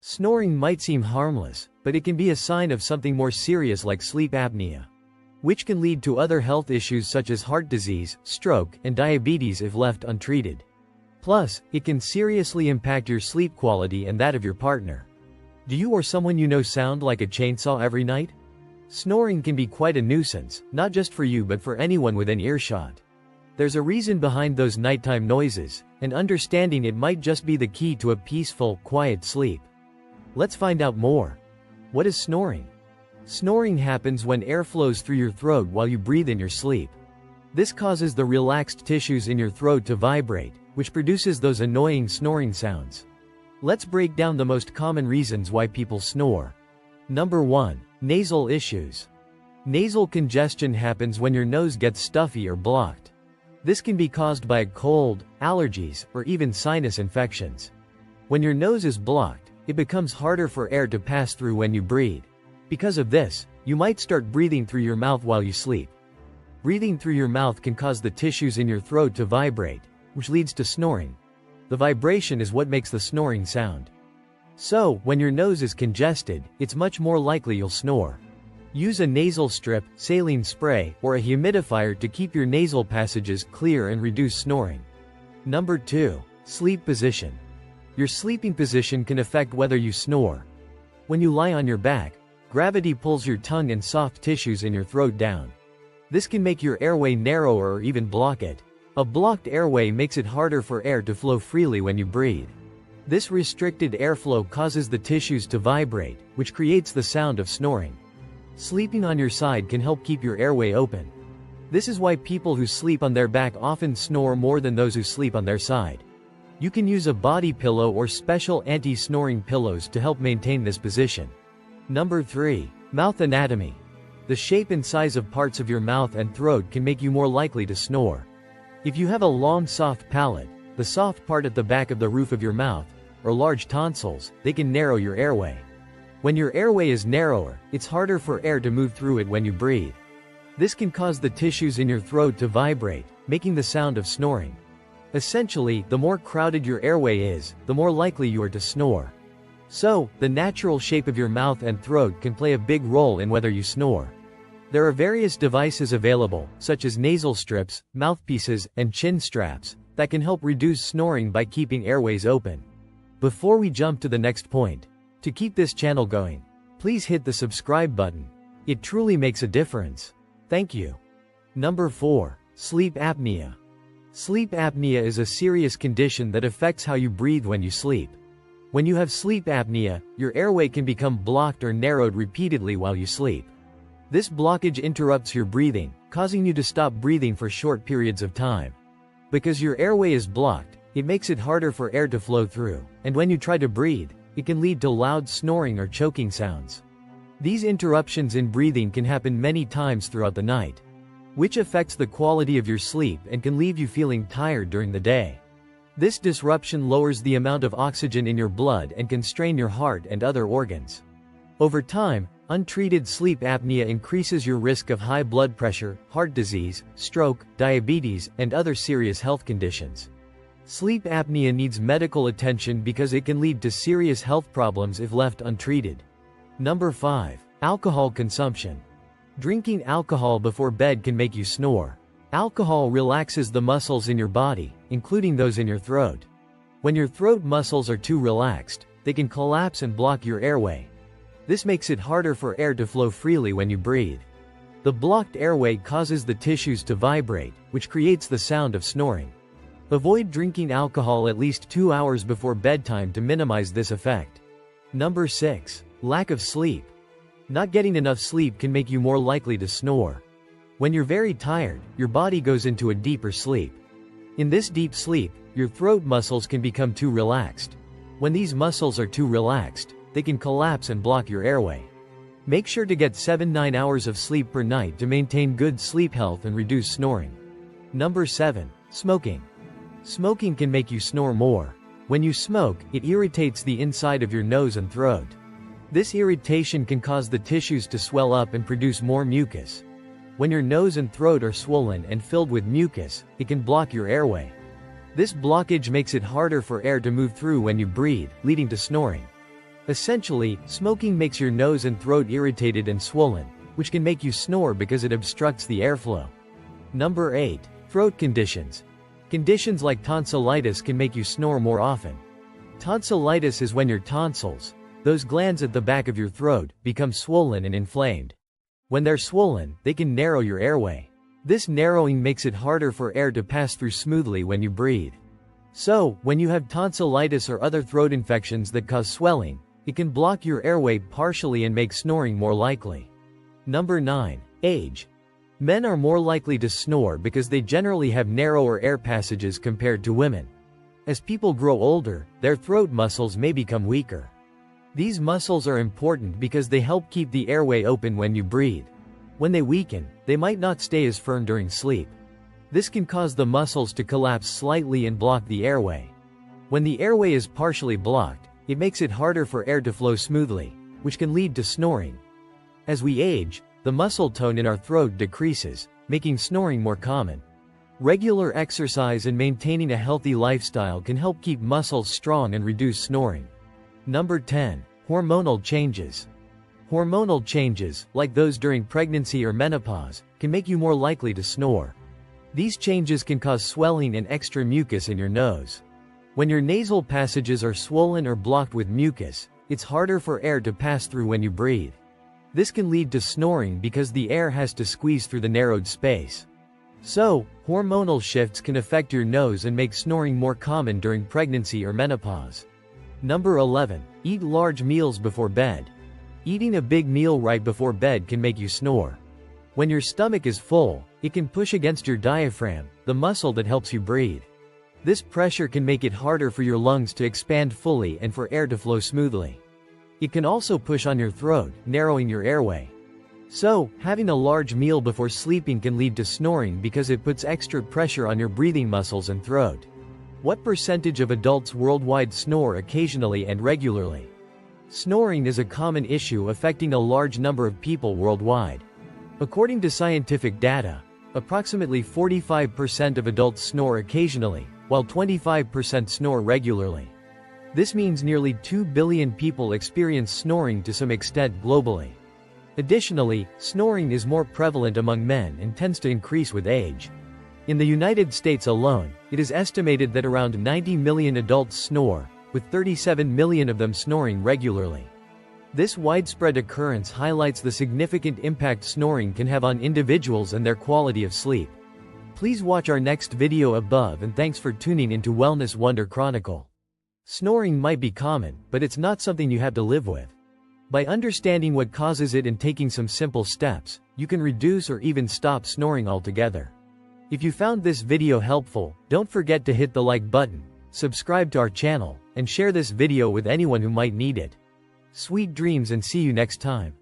Snoring might seem harmless, but it can be a sign of something more serious like sleep apnea, which can lead to other health issues such as heart disease, stroke, and diabetes if left untreated. Plus, it can seriously impact your sleep quality and that of your partner. Do you or someone you know sound like a chainsaw every night? Snoring can be quite a nuisance, not just for you but for anyone within earshot. There's a reason behind those nighttime noises, and understanding it might just be the key to a peaceful, quiet sleep. Let's find out more. What is snoring? Snoring happens when air flows through your throat while you breathe in your sleep. This causes the relaxed tissues in your throat to vibrate, which produces those annoying snoring sounds. Let's break down the most common reasons why people snore. Number 1. Nasal issues. Nasal congestion happens when your nose gets stuffy or blocked. This can be caused by a cold, allergies, or even sinus infections. When your nose is blocked, it becomes harder for air to pass through when you breathe. Because of this, you might start breathing through your mouth while you sleep. Breathing through your mouth can cause the tissues in your throat to vibrate, which leads to snoring. The vibration is what makes the snoring sound. So, when your nose is congested, it's much more likely you'll snore. Use a nasal strip, saline spray, or a humidifier to keep your nasal passages clear and reduce snoring. Number 2. Sleep position. Your sleeping position can affect whether you snore. When you lie on your back, gravity pulls your tongue and soft tissues in your throat down. This can make your airway narrower or even block it. A blocked airway makes it harder for air to flow freely when you breathe. This restricted airflow causes the tissues to vibrate, which creates the sound of snoring. Sleeping on your side can help keep your airway open. This is why people who sleep on their back often snore more than those who sleep on their side. You can use a body pillow or special anti-snoring pillows to help maintain this position. Number 3. Mouth anatomy. The shape and size of parts of your mouth and throat can make you more likely to snore. If you have a long soft palate, the soft part at the back of the roof of your mouth, or large tonsils, they can narrow your airway. When your airway is narrower, it's harder for air to move through it when you breathe. This can cause the tissues in your throat to vibrate, making the sound of snoring. Essentially, the more crowded your airway is, the more likely you are to snore. So, the natural shape of your mouth and throat can play a big role in whether you snore. There are various devices available, such as nasal strips, mouthpieces, and chin straps, that can help reduce snoring by keeping airways open. Before we jump to the next point, to keep this channel going, please hit the subscribe button. It truly makes a difference. Thank you. Number 4. Sleep apnea. Sleep apnea is a serious condition that affects how you breathe when you sleep. When you have sleep apnea, your airway can become blocked or narrowed repeatedly while you sleep. This blockage interrupts your breathing, causing you to stop breathing for short periods of time. Because your airway is blocked, it makes it harder for air to flow through, and when you try to breathe, it can lead to loud snoring or choking sounds. These interruptions in breathing can happen many times throughout the night, which affects the quality of your sleep and can leave you feeling tired during the day. This disruption lowers the amount of oxygen in your blood and can strain your heart and other organs. Over time, untreated sleep apnea increases your risk of high blood pressure, heart disease, stroke, diabetes, and other serious health conditions. Sleep apnea needs medical attention because it can lead to serious health problems if left untreated. Number 5. Alcohol consumption. Drinking alcohol before bed can make you snore. Alcohol relaxes the muscles in your body, including those in your throat. When your throat muscles are too relaxed, they can collapse and block your airway. This makes it harder for air to flow freely when you breathe. The blocked airway causes the tissues to vibrate, which creates the sound of snoring. Avoid drinking alcohol at least 2 hours before bedtime to minimize this effect. Number 6. Lack of sleep. Not getting enough sleep can make you more likely to snore. When you're very tired, your body goes into a deeper sleep. In this deep sleep, your throat muscles can become too relaxed. When these muscles are too relaxed, they can collapse and block your airway. Make sure to get 7-9 hours of sleep per night to maintain good sleep health and reduce snoring. Number 7. Smoking. Smoking can make you snore more. When you smoke, it irritates the inside of your nose and throat. This irritation can cause the tissues to swell up and produce more mucus. When your nose and throat are swollen and filled with mucus, it can block your airway. This blockage makes it harder for air to move through when you breathe, leading to snoring. Essentially, smoking makes your nose and throat irritated and swollen, which can make you snore because it obstructs the airflow. Number 8. Throat conditions. Conditions like tonsillitis can make you snore more often. Tonsillitis is when your tonsils, those glands at the back of your throat, become swollen and inflamed. When they're swollen, they can narrow your airway. This narrowing makes it harder for air to pass through smoothly when you breathe. So, when you have tonsillitis or other throat infections that cause swelling, it can block your airway partially and make snoring more likely. Number 9. Age. Men are more likely to snore because they generally have narrower air passages compared to women. As people grow older, their throat muscles may become weaker. These muscles are important because they help keep the airway open when you breathe. When they weaken, they might not stay as firm during sleep. This can cause the muscles to collapse slightly and block the airway. When the airway is partially blocked, it makes it harder for air to flow smoothly, which can lead to snoring. As we age, the muscle tone in our throat decreases, making snoring more common. Regular exercise and maintaining a healthy lifestyle can help keep muscles strong and reduce snoring. Number 10. Hormonal changes. Hormonal changes, like those during pregnancy or menopause, can make you more likely to snore. These changes can cause swelling and extra mucus in your nose. When your nasal passages are swollen or blocked with mucus, it's harder for air to pass through when you breathe. This can lead to snoring because the air has to squeeze through the narrowed space. So, hormonal shifts can affect your nose and make snoring more common during pregnancy or menopause. Number 11. Eat large meals before bed. Eating a big meal right before bed can make you snore. When your stomach is full, it can push against your diaphragm, the muscle that helps you breathe. This pressure can make it harder for your lungs to expand fully and for air to flow smoothly. It can also push on your throat, narrowing your airway. So, having a large meal before sleeping can lead to snoring because it puts extra pressure on your breathing muscles and throat. What percentage of adults worldwide snore occasionally and regularly? Snoring is a common issue affecting a large number of people worldwide. According to scientific data, approximately 45% of adults snore occasionally, while 25% snore regularly. This means nearly 2 billion people experience snoring to some extent globally. Additionally, snoring is more prevalent among men and tends to increase with age. In the United States alone, it is estimated that around 90 million adults snore, with 37 million of them snoring regularly. This widespread occurrence highlights the significant impact snoring can have on individuals and their quality of sleep. Please watch our next video above, and thanks for tuning into Wellness Wonder Chronicle. Snoring might be common, but it's not something you have to live with. By understanding what causes it and taking some simple steps, you can reduce or even stop snoring altogether. If you found this video helpful, don't forget to hit the like button, subscribe to our channel, and share this video with anyone who might need it. Sweet dreams and see you next time.